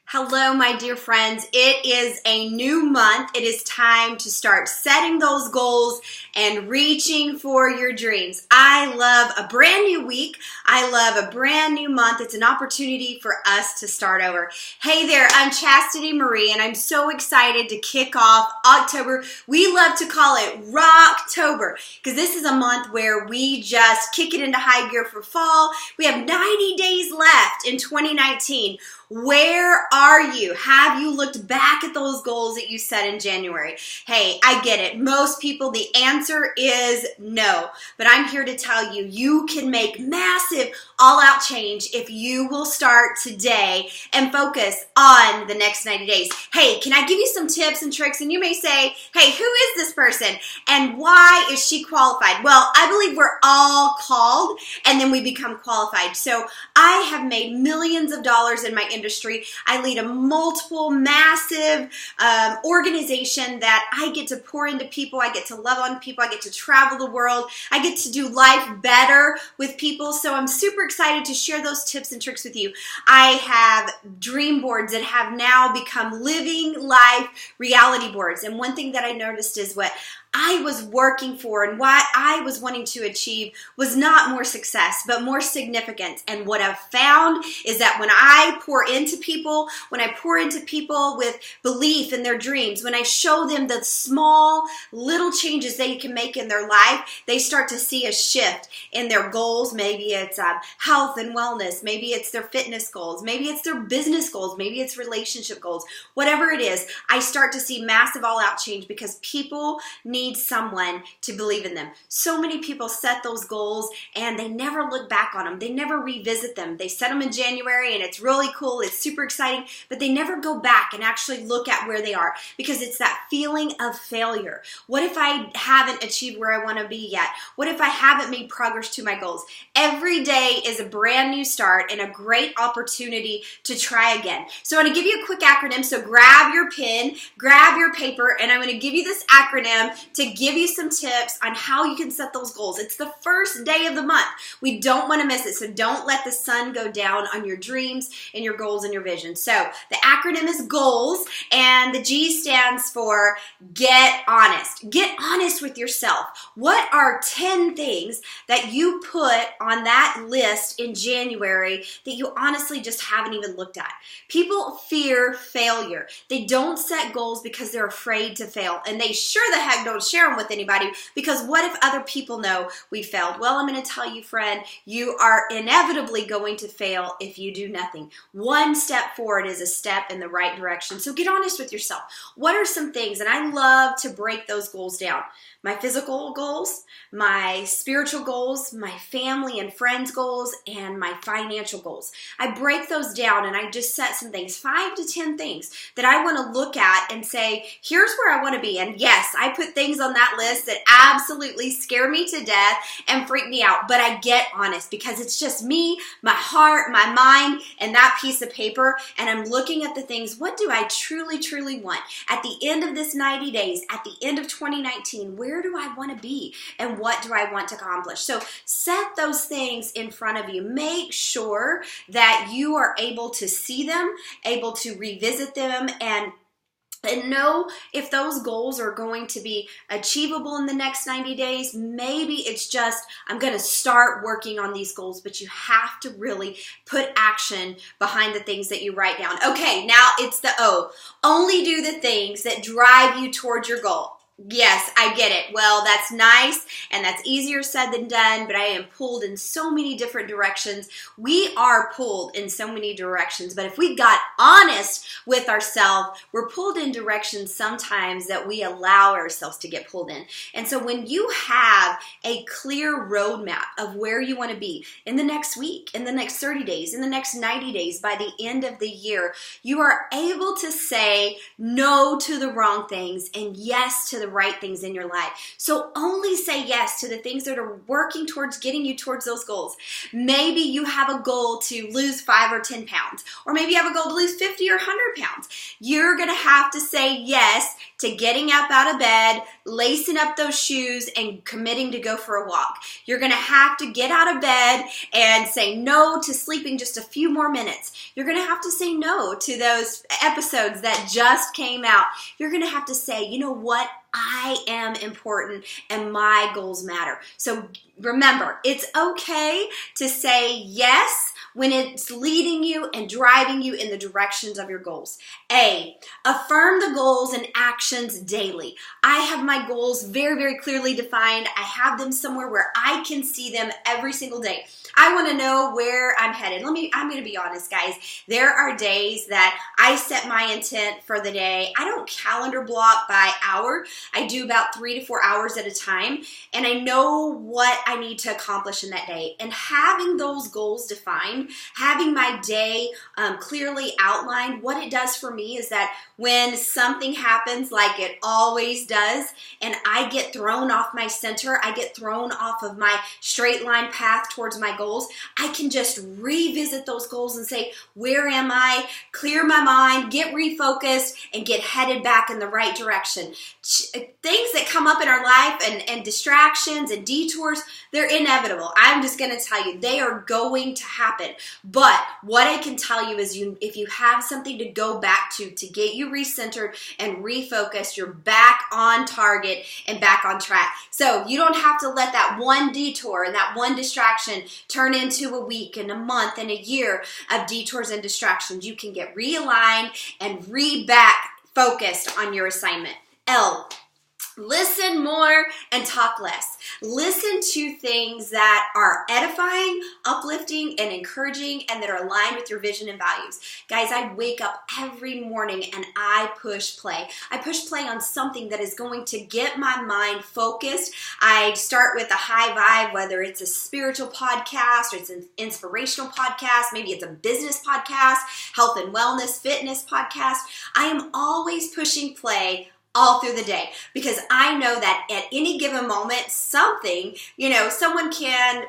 Hello, my dear friends. It is a new month. It is time to start setting those goals and reaching for your dreams. I love a brand new week. I love a brand new month. It's an opportunity for us to start over. Hey there, I'm Chastity Marie, and I'm so excited to kick off October. We love to call it Rocktober because this is a month where we just kick it into high gear for fall. We have 90 days left in 2019. Where are you? Have you looked back at those goals that you set in January? Hey, I get it. Most people, the answer is no. But I'm here to tell you, you can make massive all-out change if you will start today and focus on the next 90 days. Hey, can I give you some tips and tricks? And you may say, hey, who is this person? And why is she qualified? Well, I believe we're all called and then we become qualified. So I have made millions of dollars in my industry. I lead a multiple, massive organization that I get to pour into people. I get to love on people. I get to travel the world. I get to do life better with people. So I'm super excited to share those tips and tricks with you. I have dream boards that have now become living life reality boards. And one thing that I noticed is what I was working for and what I was wanting to achieve was not more success, but more significance. And what I've found is that when I pour into people with belief in their dreams, when I show them the small little changes they can make in their life, they start to see a shift in their goals. Maybe it's health and wellness. Maybe it's their fitness goals. Maybe it's their business goals. Maybe it's relationship goals. Whatever it is, I start to see massive all-out change because people need someone to believe in them. So many people set those goals and they never look back on them. They never revisit them. They set them in January and it's really cool. It's super exciting, but they never go back and actually look at where they are because it's that feeling of failure. What if I haven't achieved where I want to be yet? What if I haven't made progress to my goals? Every day is a brand new start and a great opportunity to try again. So I'm going to give you a quick acronym. So grab your pen, grab your paper, and I'm going to give you this acronym to give you some tips on how you can set those goals. It's the first day of the month. We don't want to miss it, so don't let the sun go down on your dreams and your goals and your vision. So the acronym is GOALS, and the G stands for get honest. Get honest with yourself. What are 10 things that you put on that list in January that you honestly just haven't even looked at? People fear failure. They don't set goals because they're afraid to fail, and they sure the heck don't share them with anybody because what if other people know we failed? Well, I'm going to tell you, friend, you are inevitably going to fail if you do nothing. One step forward is a step in the right direction. So get honest with yourself. What are some things? And I love to break those goals down. My physical goals, my spiritual goals, my family and friends goals, and my financial goals. I break those down and I just set some things, 5 to 10 things that I want to look at and say, here's where I want to be. And yes, I put things on that list that absolutely scare me to death and freak me out. But I get honest because it's just me, my heart, my mind, and that piece of paper. And I'm looking at the things, what do I truly, truly want? At the end of this 90 days, at the end of 2019, where do I want to be and what do I want to accomplish? So set those things in front of you. Make sure that you are able to see them, able to revisit them, and know if those goals are going to be achievable in the next 90 days. Maybe it's just, I'm going to start working on these goals, but you have to really put action behind the things that you write down. Okay, now it's the O. Only do the things that drive you towards your goal. Yes, I get it. Well, that's nice and that's easier said than done, but I am pulled in so many different directions. We are pulled in so many directions, but if we got honest with ourselves, we're pulled in directions sometimes that we allow ourselves to get pulled in. And so when you have a clear roadmap of where you want to be in the next week, in the next 30 days, in the next 90 days, by the end of the year, you are able to say no to the wrong things and yes to the right things in your life. So only say yes to the things that are working towards getting you towards those goals. Maybe you have a goal to lose 5 or 10 pounds, or maybe you have a goal to lose 50 or 100 pounds. You're going to have to say yes to getting up out of bed, lacing up those shoes, and committing to go for a walk. You're going to have to get out of bed and say no to sleeping just a few more minutes. You're going to have to say no to those episodes that just came out. You're going to have to say, you know what? I am important and my goals matter. So remember, it's okay to say yes when it's leading you and driving you in the directions of your goals. A, affirm the goals and actions daily. I have my goals very, very clearly defined. I have them somewhere where I can see them every single day. I want to know where I'm headed. I'm going to be honest, guys. There are days that I set my intent for the day. I don't calendar block by hour. I do about 3 to 4 hours at a time, and I know what I need to accomplish in that day. And having those goals defined, having my day clearly outlined, what it does for me is that when something happens like it always does, and I get thrown off my center, I get thrown off of my straight line path towards my goals, I can just revisit those goals and say, where am I? Clear my mind, get refocused, and get headed back in the right direction. Things that come up in our life and distractions and detours, they're inevitable. I'm just going to tell you, they are going to happen. But what I can tell you is if you have something to go back to get you recentered and refocused, you're back on target and back on track. So you don't have to let that one detour and that one distraction turn into a week and a month and a year of detours and distractions. You can get realigned and back focused on your assignment. L, listen more and talk less. Listen to things that are edifying, uplifting, and encouraging, and that are aligned with your vision and values. Guys, I wake up every morning and I push play. I push play on something that is going to get my mind focused. I start with a high vibe, whether it's a spiritual podcast or it's an inspirational podcast, maybe it's a business podcast, health and wellness, fitness podcast. I am always pushing play all through the day, because I know that at any given moment, someone can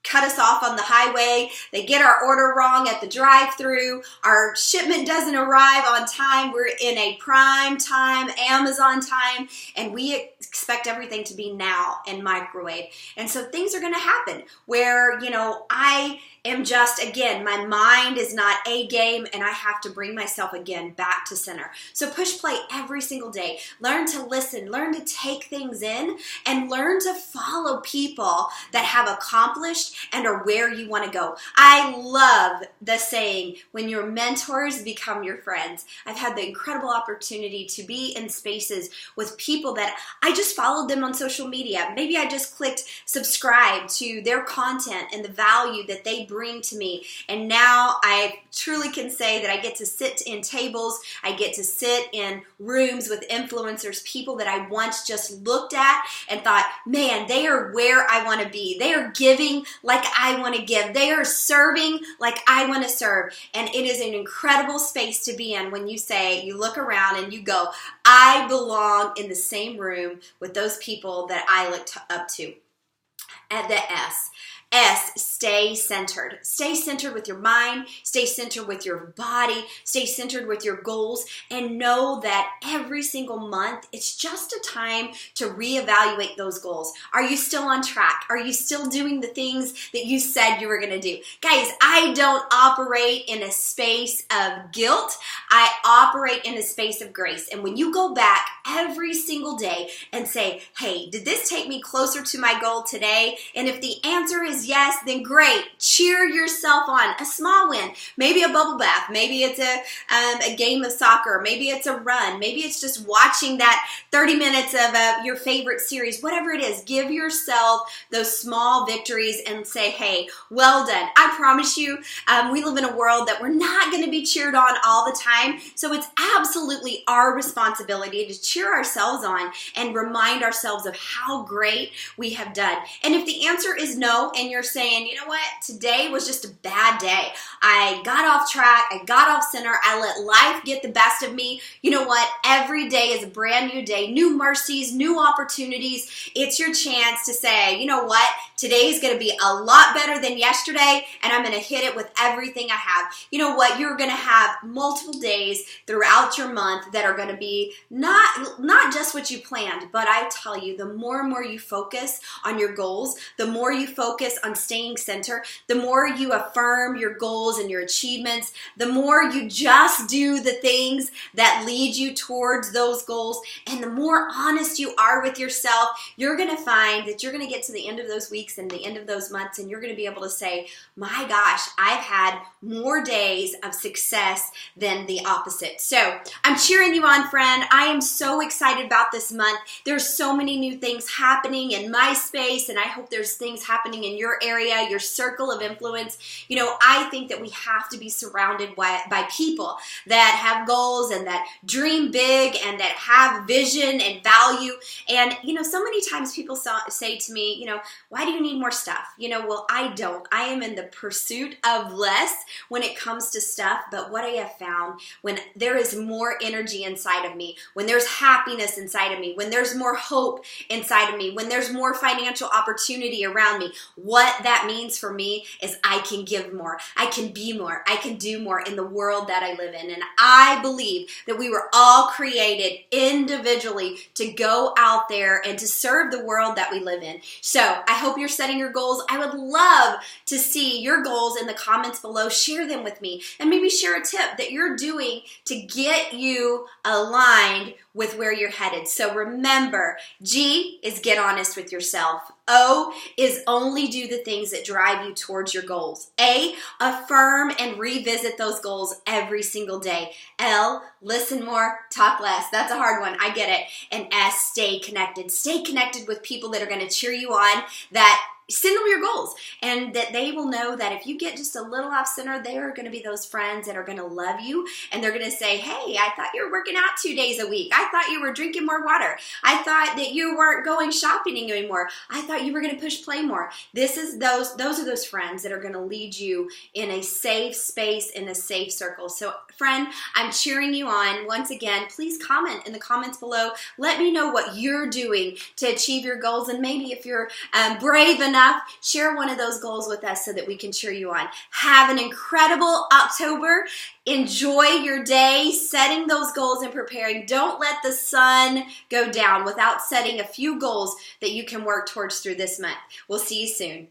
cut us off on the highway. They get our order wrong at the drive-thru. Our shipment doesn't arrive on time. We're in a prime time, Amazon time, and we expect everything to be now and microwave. And so things are going to happen where, I am just, again, my mind is not A game, and I have to bring myself again back to center. So push play every single day. Learn to listen, learn to take things in, and learn to follow people that have accomplished and are where you want to go. I love the saying, when your mentors become your friends. I've had the incredible opportunity to be in spaces with people that I just followed them on social media. Maybe I just clicked subscribe to their content and the value that they bring to me. And now I truly can say that I get to sit in tables, I get to sit in rooms with influencers, people that I once just looked at and thought, man, they are where I want to be. They are giving like I want to give. They are serving like I want to serve. And it is an incredible space to be in when you look around and you go, I belong in the same room with those people that I look up to. At the S, stay centered. Stay centered with your mind, stay centered with your body, stay centered with your goals, and know that every single month, it's just a time to reevaluate those goals. Are you still on track? Are you still doing the things that you said you were going to do? Guys, I don't operate in a space of guilt. I operate in a space of grace. And when you go back every single day and say, hey, did this take me closer to my goal today? And if the answer is yes, then great. Cheer yourself on. A small win. Maybe a bubble bath. Maybe it's a game of soccer. Maybe it's a run. Maybe it's just watching that 30 minutes of your favorite series. Whatever it is, give yourself those small victories and say, hey, well done. I promise you, we live in a world that we're not going to be cheered on all the time. So it's absolutely our responsibility to cheer ourselves on and remind ourselves of how great we have done. And if the answer is no, and you're saying, you know what, today was just a bad day. I got off track. I got off center. I let life get the best of me. You know what? Every day is a brand new day, new mercies, new opportunities. It's your chance to say, you know what? Today is going to be a lot better than yesterday, and I'm going to hit it with everything I have. You know what? You're going to have multiple days days throughout your month that are going to be not just what you planned, but I tell you, the more and more you focus on your goals, the more you focus on staying center, the more you affirm your goals and your achievements, the more you just do the things that lead you towards those goals, and the more honest you are with yourself, you're going to find that you're going to get to the end of those weeks and the end of those months, and you're going to be able to say, my gosh, I've had more days of success than the opposite. So I'm cheering you on, friend. I am so excited about this month. There's so many new things happening in my space, and I hope there's things happening in your area, your circle of influence. You know, I think that we have to be surrounded by people that have goals and that dream big and that have vision and value. And, you know, so many times people say to me, you know, why do you need more stuff? You know, well, I don't. I am in the pursuit of less when it comes to stuff. But what I have found, when there is more energy inside of me, when there's happiness inside of me, when there's more hope inside of me, when there's more financial opportunity around me, what that means for me is I can give more, I can be more, I can do more in the world that I live in. And I believe that we were all created individually to go out there and to serve the world that we live in. So I hope you're setting your goals. I would love to see your goals in the comments below. Share them with me, and maybe share a tip that you're doing to get you aligned with where you're headed. So remember, G is get honest with yourself. O is only do the things that drive you towards your goals. A, affirm and revisit those goals every single day. L, listen more, talk less. That's a hard one, I get it. And S, stay connected. Stay connected with people that are going to cheer you on, that send them your goals, and that they will know that if you get just a little off center, they are going to be those friends that are going to love you, and they're going to say, hey, I thought you were working out 2 days a week. I thought you were drinking more water. I thought that you weren't going shopping anymore. I thought you were going to push play more. Those are those friends that are going to lead you in a safe space, in a safe circle. So friend, I'm cheering you on. Once again, please comment in the comments below. Let me know what you're doing to achieve your goals, and maybe if you're brave enough, share one of those goals with us so that we can cheer you on. Have an incredible October. Enjoy your day, setting those goals and preparing. Don't let the sun go down without setting a few goals that you can work towards through this month. We'll see you soon.